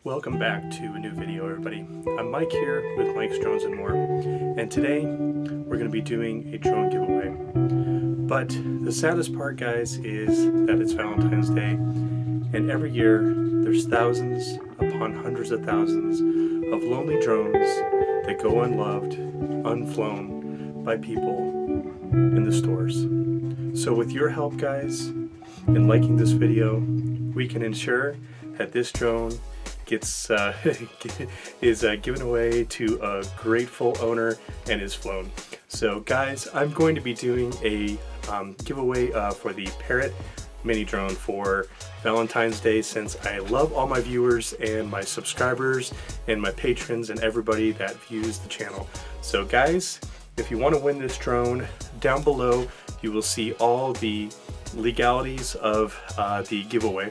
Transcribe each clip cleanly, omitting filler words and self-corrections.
Welcome back to a new video, everybody. I'm Mike here with Mike's Drones and More, and today we're going to be doing a drone giveaway. But the saddest part, guys, is that it's Valentine's Day, and every year there's thousands upon hundreds of thousands of lonely drones that go unloved, unflown by people in the stores. So with your help, guys, in liking this video, we can ensure that this drone is given away to a grateful owner and is flown. So guys, I'm going to be doing a giveaway for the Parrot mini drone for Valentine's Day, since I love all my viewers and my subscribers and my patrons and everybody that views the channel. So guys, if you want to win this drone, down below you will see all the legalities of the giveaway.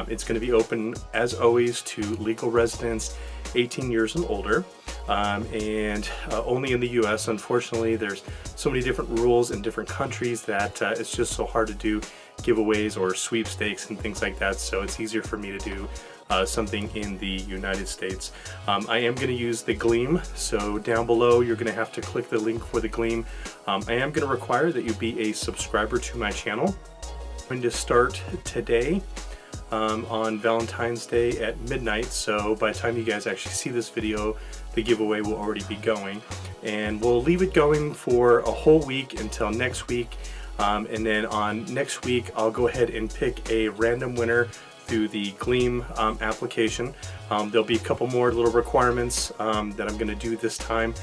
It's going to be open, as always, to legal residents 18 years and older, and only in the US. Unfortunately, there's so many different rules in different countries that it's just so hard to do giveaways or sweepstakes and things like that, so it's easier for me to do something in the United States. I am going to use the Gleam, so down below you're going to have to click the link for the Gleam. I am going to require that you be a subscriber to my channel. I'm going to start today on Valentine's Day at midnight, so by the time you guys actually see this video, the giveaway will already be going, and we'll leave it going for a whole week until next week, and then on next week I'll go ahead and pick a random winner through the Gleam application. There'll be a couple more little requirements that I'm going to do this time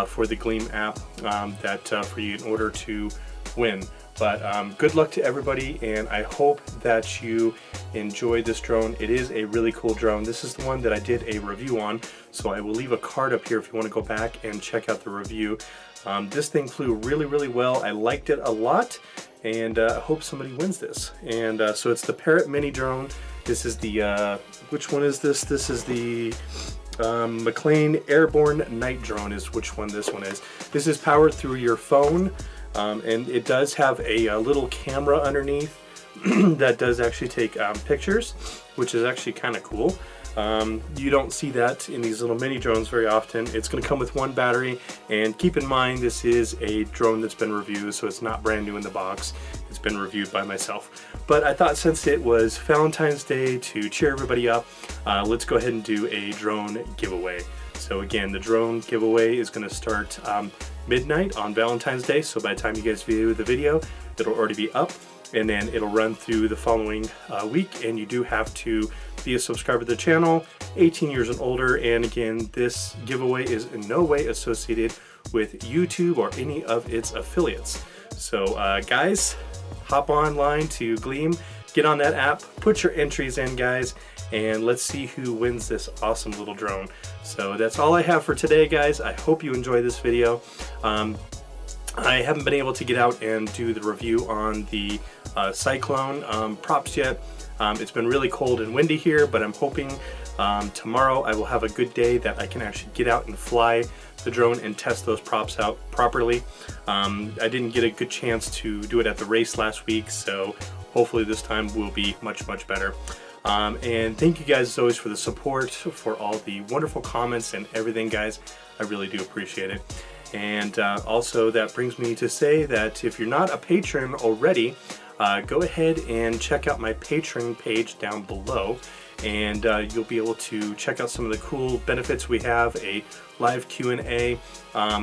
for the Gleam app for you in order to win. But good luck to everybody, and I hope that you enjoy this drone. It is a really cool drone. This is the one that I did a review on, so I will leave a card up here if you want to go back and check out the review. This thing flew really well. I liked it a lot, and I hope somebody wins this. And so it's the Parrot mini drone. This is the which one is this? This is the McLean Airborne Night Drone is which one this one is. This is powered through your phone, and it does have a little camera underneath that does actually take pictures, which is actually kind of cool. You don't see that in these little mini drones very often. It's going to come with one battery, and keep in mind this is a drone that's been reviewed, so it's not brand new in the box. It's been reviewed by myself. But I thought since it was Valentine's Day, to cheer everybody up, let's go ahead and do a drone giveaway. So again, the drone giveaway is going to start midnight on Valentine's Day, so by the time you guys view the video, it'll already be up, and then it'll run through the following week, and you do have to be a subscriber to the channel, 18 years and older. And again, this giveaway is in no way associated with YouTube or any of its affiliates. So guys, hop online to Gleam, get on that app, put your entries in, guys, and let's see who wins this awesome little drone. So that's all I have for today, guys. I hope you enjoy this video. I haven't been able to get out and do the review on the Cyclone props yet. It's been really cold and windy here, but I'm hoping tomorrow I will have a good day that I can actually get out and fly the drone and test those props out properly. I didn't get a good chance to do it at the race last week, so hopefully this time will be much better. And thank you guys as always for the support, for all the wonderful comments and everything, guys. I really do appreciate it. And also that brings me to say that if you're not a patron already, go ahead and check out my Patreon page down below, and you'll be able to check out some of the cool benefits. We have a live Q&A.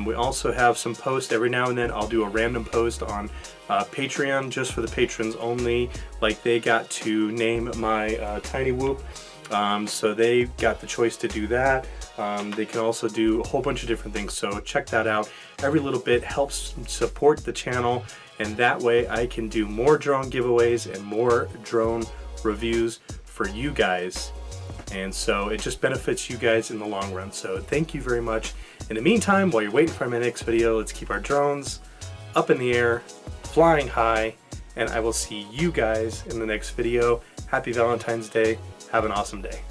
We also have some posts every now and then. I'll do a random post on Patreon just for the patrons only, like they got to name my Tiny Whoop, so they got the choice to do that. They can also do a whole bunch of different things, so check that out. Every little bit helps support the channel, and that way I can do more drone giveaways and more drone reviews for you guys. And so it just benefits you guys in the long run. So thank you very much. In the meantime, while you're waiting for my next video, let's keep our drones up in the air, flying high, and I will see you guys in the next video. Happy Valentine's Day. Have an awesome day.